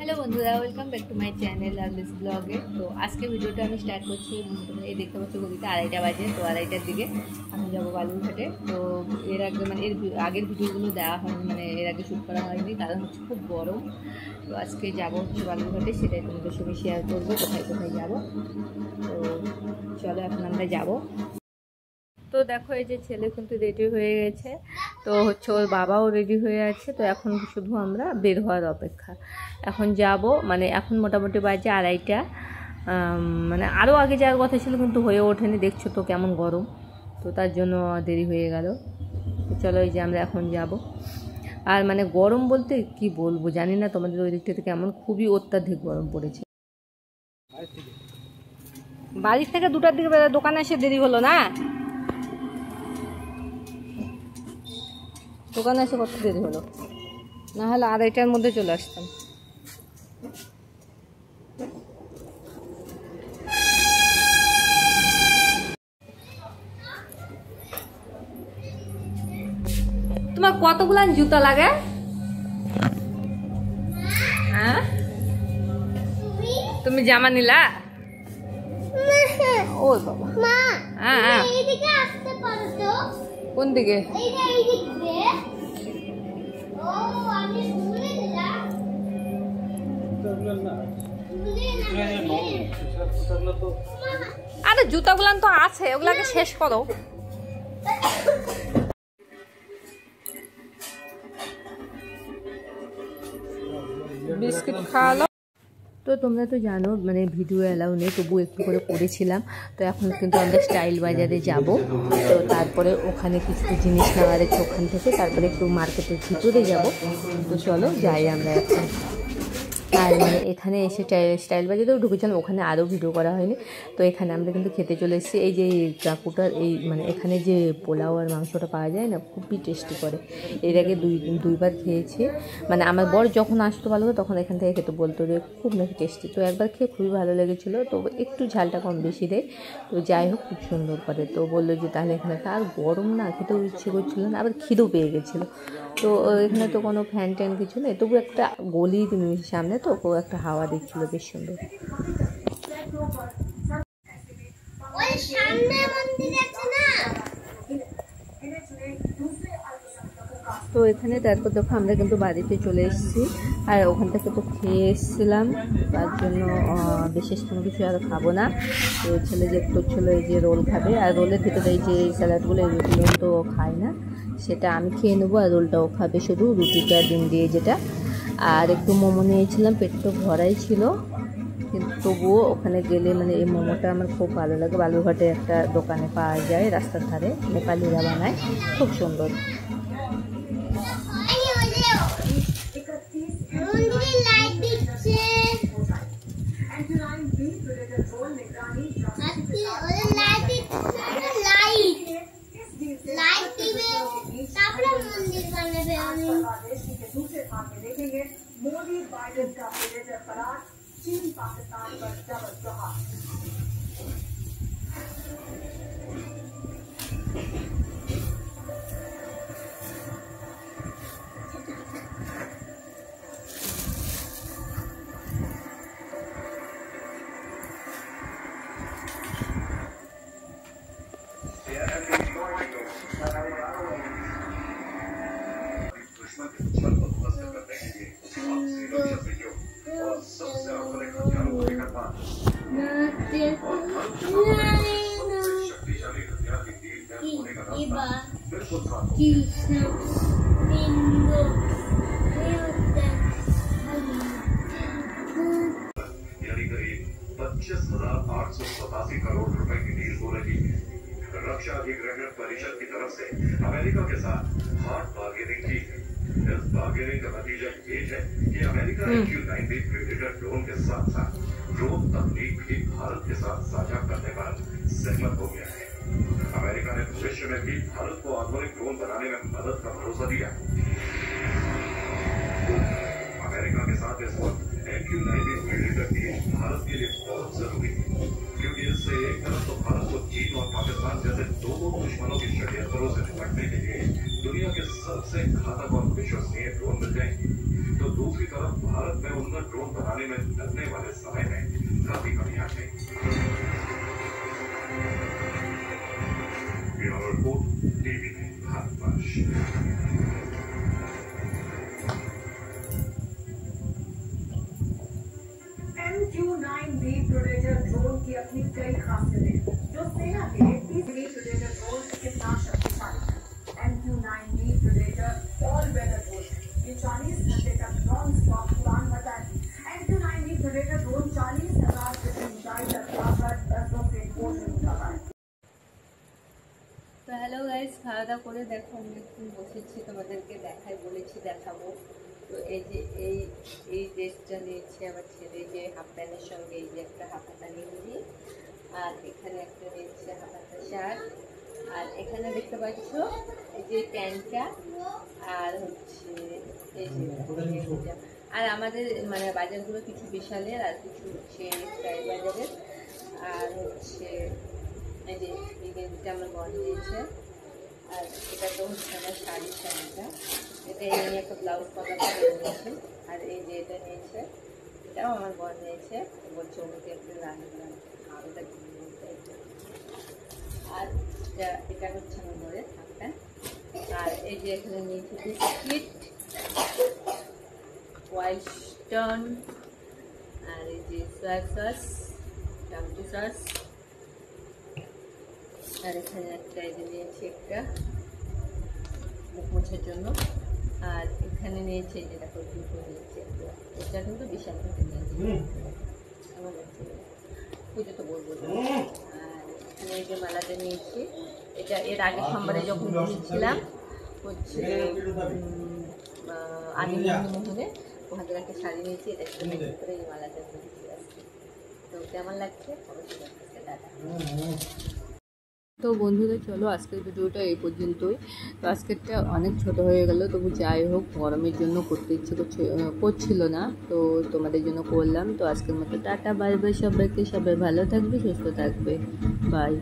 Hello बंधुरा welcome back to my channel लाभलिस ब्लगे। तो आज के भिडियोटा আমি স্টার্ট করছি। এই দেখতে পাচ্ছ গলিতে 2:30টা বাজে। তো 2:30টার দিকে আমি যাবো বালুরঘাটে। তো এর আগে এর আগের ভিডিওগুলো দেওয়া হয়নি, এর আগে শ্যুট করা হয়নি, কারণ হচ্ছে খুব গরম। তো আজকে যাবো হচ্ছে বালুরঘাটে, সেটাই তোমাদের সঙ্গে শেয়ার করবো কোথায় কোথায় যাবো। তো চলো এখন আমরা যাবো। তো দেখো এই যে ছেলে কিন্তু রেডি হয়ে গেছে, তো হচ্ছে ওর বাবাও রেডি হয়ে আছে। তো এখন শুধু আমরা বের হওয়ার অপেক্ষা। এখন যাব, এখন মোটামুটি বাজে 2:30টা। আরও আগে যাওয়ার কথা ছিল কিন্তু হয়ে ওঠেনি, দেখছো তো কেমন গরম, তো তার জন্য দেরি হয়ে গেল। তো চলো এই যে আমরা এখন যাব। আর গরম বলতে কি বলবো জানি না, তোমাদের ওই দিকটাতে কেমন, খুবই অত্যাধিক গরম পড়েছে। বাড়ির থেকে 2টার দিকে দোকানে এসে দেরি হলো না, দোকানে এসে কত দেরি হলো, না হলে 2:30টার মধ্যে চলে আসতাম। তোমার কতগুলা জুতা লাগে? হ্যাঁ, তুমি জামা নিলা? ও বাবা, হ্যাঁ কোন দিকে? আরে জুতাগুলান তো আছে, ওগুলাকে শেষ করো। বিস্কিট খাওয়ালো। তো তোমরা তো জানো ভিডিও অ্যালাউ নেই, তবু একটু করে করেছিলাম। তো এখন কিন্তু আমরা স্টাইল বাজারে যাব। তো তারপরে ওখানে কিছু জিনিস নেওয়ার আছে, ওখান থেকে তারপরে একটু মার্কেটের ভিতরে যাব। তো চলো যাই আমরা এখন। আর এখানে এসে স্টাইল বাজারেও ঢুকেছিলাম, ওখানে আরও ভিডিও করা হয়নি। তো এখানে আমরা কিন্তু খেতে চলে এসেছি। এই যে কাকুটার এই এখানে যে পোলাও আর মাংসটা পাওয়া যায় না, খুবই টেস্টি করে। এর আগে দুইবার খেয়েছি। আমার বর যখন আসতো ভালো করে তখন এখান থেকে খেতে বলতো যে খুব নাকি টেস্টি। তো একবার খেয়ে খুবই ভালো লেগেছিলো। তো একটু ঝালটা কম বেশি দেয়, তো যাই হোক খুব সুন্দর করে। তো বললো যে তাহলে এখানে আর গরম না, খেতেও ইচ্ছে করছিলো না, আবার খিদেও পেয়ে গেছিলো। তো এখানে তো কোনো ফ্যান ট্যান কিছু নেই, তবু একটা গলির সামনে তো একটা হাওয়া দিচ্ছিল, বেশ সুন্দর। তো এখানে তারপর দেখো আমরা কিন্তু বাড়িতে চলে এসেছি। আর ওখান থেকে তো খেয়ে এসেছিলাম, তার জন্য বিশেষ কোনো কিছু আর খাবো না। তো ছেলে যে করছিল এই যে রোল খাবে, আর রোলের ভিতরে এই যে স্যালাডগুলো এগুলো তো খায় না, সেটা আমি খেয়ে নেবো। আর রোলটাও খাবে শুধু রুটিটা ডিম দিয়ে যেটা। আর একটু মোমো নিয়েছিলাম, পেট তো ভরাই ছিল, কিন্তু তবুও ওখানে গেলে এই মোমোটা আমার খুব ভালো লাগে। বালুরঘাটে একটা দোকানে পাওয়া যায় রাস্তার ধারে, নেপালিরা বানায়, খুব সুন্দর। मोदी बाइडेन का विजय पराग, चीन पाकिस्तान पर डबल प्रहार। यानी करीब 25,887 करोड़ रुपए की डील हो रही है। रक्षा अधिग्रहण परिषद की तरफ से अमेरिका के साथ हार्ड बार्गेनिंग की है। इस बार्गेनिंग का नतीजा ये है कि अमेरिका MQ-9B प्रेडेटर ड्रोन के साथ साथ ड्रोन तकनीक भी भारत के साथ साझा करने पर सहमत हो गया है। अमेरिका ने भविष्य में भी भारत को आधुनिक ड्रोन बनाने में मदद का भरोसा दिया। अमेरिका के साथ इस वक्त MQ-9B प्रेडेटर डील भारत के लिए बहुत जरूरी है, क्योंकि इससे एक तरफ तो भारत को चीन और पाकिस्तान जैसे दो दुश्मनों की षड्यंत्रों से निपटने के लिए दुनिया के सबसे घातक और विश्वसनीय ड्रोन मिल जाएंगे, तो दूसरी तरफ भारत में उन्नत ड्रोन बनाने में लगने वाले समय में काफी कमी आ गई। Bureau report, TV Bharatvarsh. MQ-9B predator drone की अपनी कई खासियतें जो सेना के प्रेडेटर ड्रोन कितना शक्तिशाली है। MQ-9B predator all weather drone ये 40 घंटे तक नॉन स्टॉप उड़ान भरता है। MQ-9B प्रेडेटर ड्रोन 40,000 फीट ऊंचाई तक आकर 10 फीट पोषण उठाता है। তো হ্যালো গাইস, খাওয়া দাওয়া করে দেখো আমি একটু বসেছি, তোমাদেরকে দেখাই বলেছি দেখাবো। তো এই যে এই ড্রেসটা নিয়েছি আমার ছেলে, যে হাফ প্যান্টের সঙ্গে এই যে একটা হাফ হাতা নিয়েছি, আর এখানে একটা নিয়েছে হাফ হাতা শার্ট, আর এখানে দেখতে পাচ্ছ এই যে প্যান্টটা, আর হচ্ছে এই যে এটা। আর আমাদের মানে বাজারগুলো কিছু বিশালের আর কিছু হচ্ছে স্টাইল বাজারের। আর হচ্ছে এই যে এই গেঞ্জিটা আমার বন্ধ দিয়েছে, আর এটা তো হচ্ছে আমার শাড়ির শাড়িটা, এটা এমনি একটা ব্লাউজ পাতা নিয়েছে। আর এই যে এটা নিয়েছে, এটাও আমার বন্ধ নিয়েছে, বলছে ওকে একটু রান্না আলাদা। আর এটা হচ্ছে আমার ঘরে থাকতেন। আর এই যে এখানে নিয়েছি বিস্কিট, ওয়াইল্ডস্টোন, আর এই যে সয়া সস, টমেটো সস, আর এখানে একটা এই যে নিয়েছি একটা মুখ মোছার জন্য। আর এখানে নিয়েছি যেটা দুটো নিয়েছি, এটা কিন্তু বিশাল থেকে নিয়েছি আমার পুজো তো বলবো। আর এখানে এই যে মালাটা নিয়েছি, এটা এর আগের সোমবারে যখন গিয়েছিলাম হচ্ছে আদিমোহনে, ওখান থেকে একটা শাড়ি নিয়েছি, এটা করে এই মালাটা নিয়েছি আজকে। তো কেমন লাগছে অবশ্যই আজকে দাদা। তো বন্ধুরা চলো আজকের ভিডিওটা এই পর্যন্তই। তো আজকেরটা অনেক ছোট হয়ে গেল, তবু যাই হোক গরমের জন্য করতে ইচ্ছে করছিল না, তো তোমাদের জন্য করলাম। তো আজকের মতো টাটা, বাই বাই সবাইকে, সবাই ভালো থাকবে, সুস্থ থাকবে, বাই।